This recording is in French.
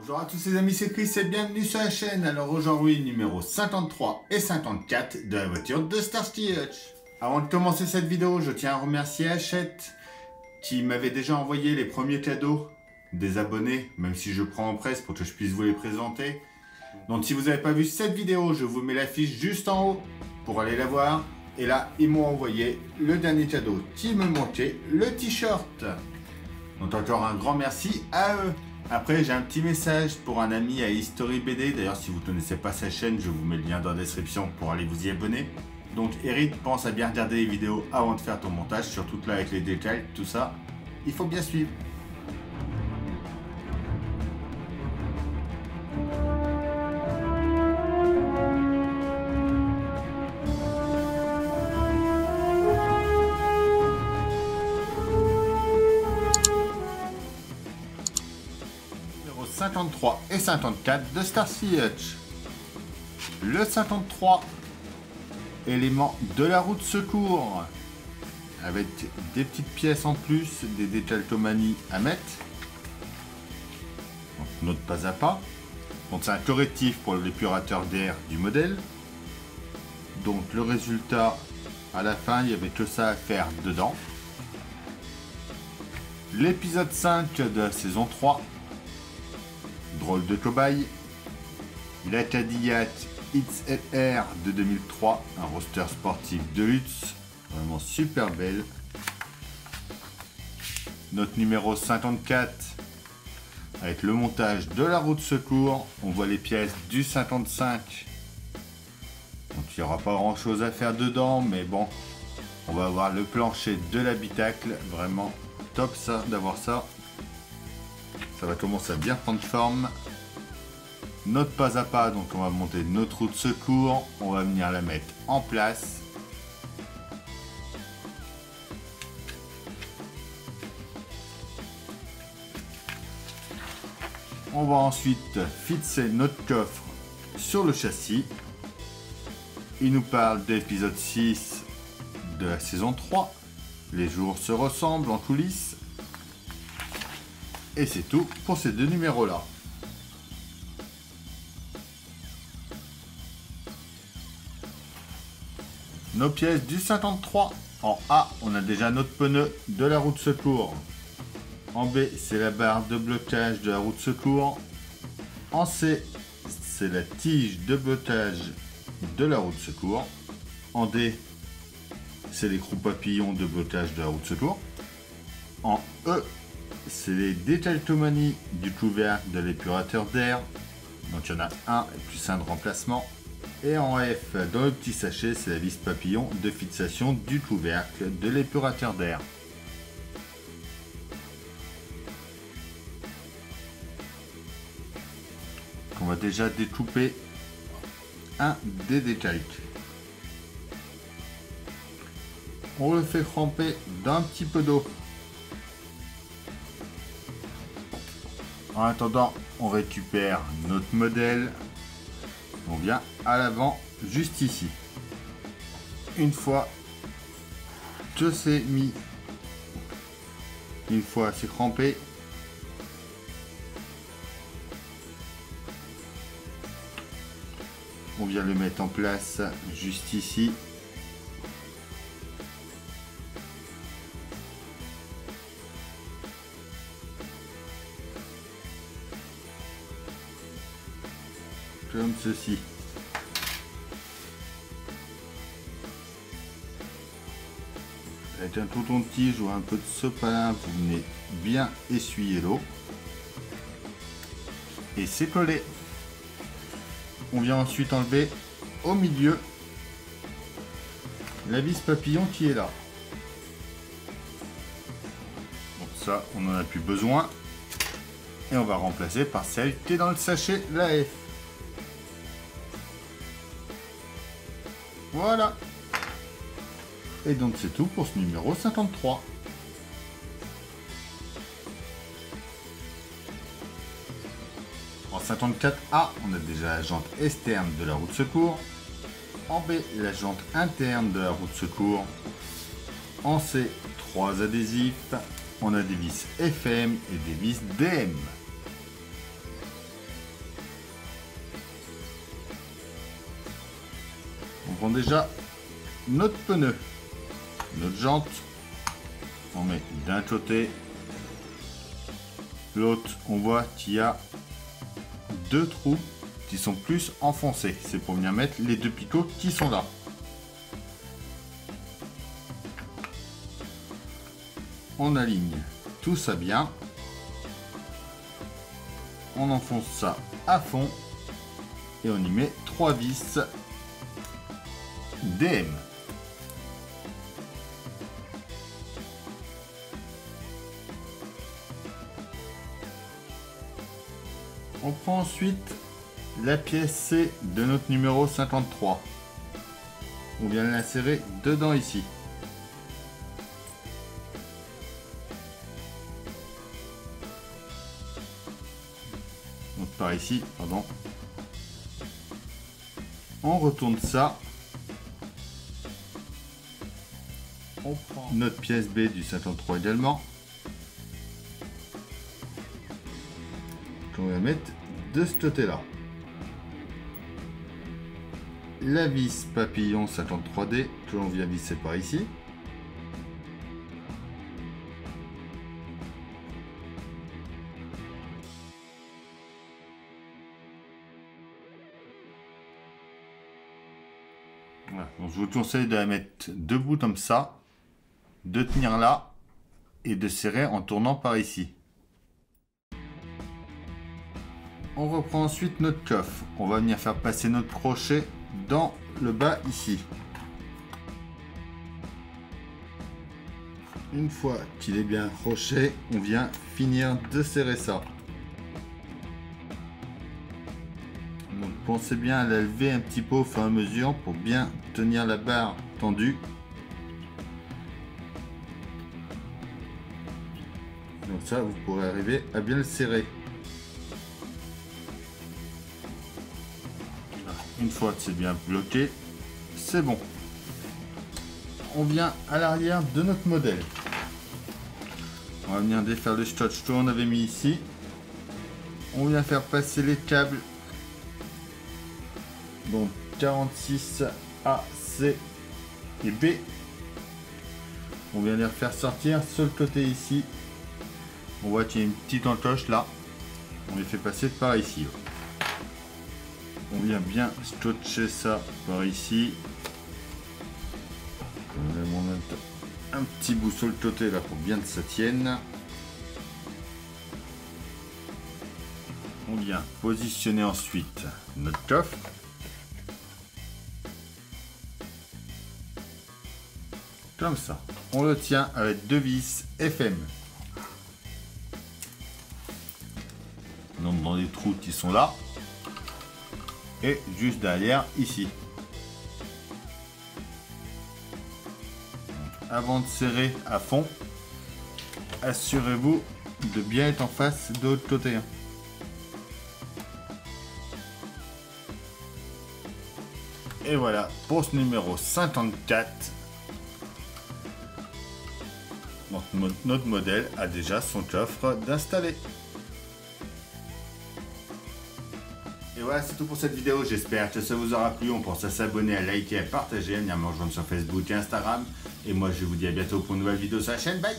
Bonjour à tous les amis, c'est Chris et bienvenue sur la chaîne. Alors aujourd'hui, numéro 53 et 54 de la voiture de Starsky Hutch. Avant de commencer cette vidéo, je tiens à remercier Hachette qui m'avait déjà envoyé les premiers cadeaux des abonnés, même si je prends en presse pour que je puisse vous les présenter. Donc si vous n'avez pas vu cette vidéo, je vous mets l'affiche juste en haut pour aller la voir. Et là, ils m'ont envoyé le dernier cadeau qui me manquait, le t-shirt. Donc encore un grand merci à eux. Après, j'ai un petit message pour un ami à History BD. D'ailleurs, si vous ne connaissez pas sa chaîne, je vous mets le lien dans la description pour aller vous y abonner. Donc, Eric, pense à bien regarder les vidéos avant de faire ton montage, surtout là avec les détails, tout ça. Il faut bien suivre. Numéro 53 et 54 de Starsky Hutch. Le 53, élément de la roue de secours, avec des petites pièces en plus, des décalcomanies à mettre. Donc, note pas à pas. Donc c'est un correctif pour l'épurateur d'air du modèle. Donc le résultat, à la fin, il n'y avait que ça à faire dedans. L'épisode 5 de la saison 3. Drôle de cobaye. La Cadillac XLR de 2003, un roster sportif de luxe, vraiment super belle. Notre numéro 54, avec le montage de la roue de secours, on voit les pièces du 55. Donc il n'y aura pas grand chose à faire dedans, mais bon, on va avoir le plancher de l'habitacle, vraiment top ça, d'avoir ça. Ça va commencer à bien prendre forme. Notre pas à pas, donc on va monter notre roue de secours, on va venir la mettre en place. On va ensuite fixer notre coffre sur le châssis. Il nous parle de l'épisode 6 de la saison 3. Les jours se ressemblent en coulisses. Et c'est tout pour ces deux numéros-là. Nos pièces du 53. En A, on a déjà notre pneu de la roue de secours. En B, c'est la barre de blocage de la roue de secours. En C, c'est la tige de blocage de la roue de secours. En D, c'est l'écrou papillon de blocage de la roue de secours. En E, c'est les décalcomanies du couvercle de l'épurateur d'air. Donc il y en a un et plus un de remplacement. Et en F, dans le petit sachet, c'est la vis papillon de fixation du couvercle de l'épurateur d'air. On va déjà découper un des décalques. On le fait tremper d'un petit peu d'eau. En attendant, on récupère notre modèle. On vient à l'avant, juste ici. Une fois que c'est mis, une fois c'est crampé, on vient le mettre en place juste ici. Comme ceci. Avec un coton de tige ou un peu de sopalin, vous venez bien essuyer l'eau. Et c'est collé. On vient ensuite enlever au milieu la vis papillon qui est là. Donc ça, on n'en a plus besoin. Et on va remplacer par celle qui est dans le sachet, la F. Voilà. Et donc c'est tout pour ce numéro 53. En 54A, on a déjà la jante externe de la roue de secours. En B, la jante interne de la roue de secours. En C, 3 adhésifs. On a des vis FM et des vis DM. prend déjà notre pneu, notre jante. On met d'un côté, l'autre, on voit qu'il y a deux trous qui sont plus enfoncés. C'est pour venir mettre les deux picots qui sont là. On aligne tout ça bien. On enfonce ça à fond et on y met 3 vis DM. On prend ensuite la pièce C de notre numéro 53. On vient l'insérer dedans ici. Donc par ici, pardon. On retourne ça. On prend notre pièce B du 53 également. Qu'on va mettre de ce côté-là. La vis papillon 53D que l'on vient visser par ici. Voilà. Donc je vous conseille de la mettre debout comme ça, de tenir là et de serrer en tournant par ici. On reprend ensuite notre coffre. On va venir faire passer notre crochet dans le bas ici. Une fois qu'il est bien accroché, on vient finir de serrer ça. Donc pensez bien à la lever un petit peu au fur et à mesure pour bien tenir la barre tendue. Donc ça, vous pourrez arriver à bien le serrer. Une fois que c'est bien bloqué, c'est bon. On vient à l'arrière de notre modèle. On va venir défaire le scotch qu'on avait mis ici. On vient faire passer les câbles. Donc 46 A, C et B. On vient les faire sortir sur le côté ici. On voit qu'il y a une petite encoche là. On les fait passer par ici. On vient bien scotcher ça par ici. On va mettre un petit bout sur le côté là pour bien que ça tienne. On vient positionner ensuite notre coffre. Comme ça. On le tient avec 2 vis FM. Donc dans les trous qui sont là. Et juste derrière ici. Donc, avant de serrer à fond, assurez-vous de bien être en face de l'autre côté. Et voilà pour ce numéro 54. Donc notre modèle a déjà son coffre d'installer. Et voilà, c'est tout pour cette vidéo. J'espère que ça vous aura plu. On pense à s'abonner, à liker, à partager, à venir me rejoindre sur Facebook et Instagram. Et moi, je vous dis à bientôt pour une nouvelle vidéo sur la chaîne. Bye!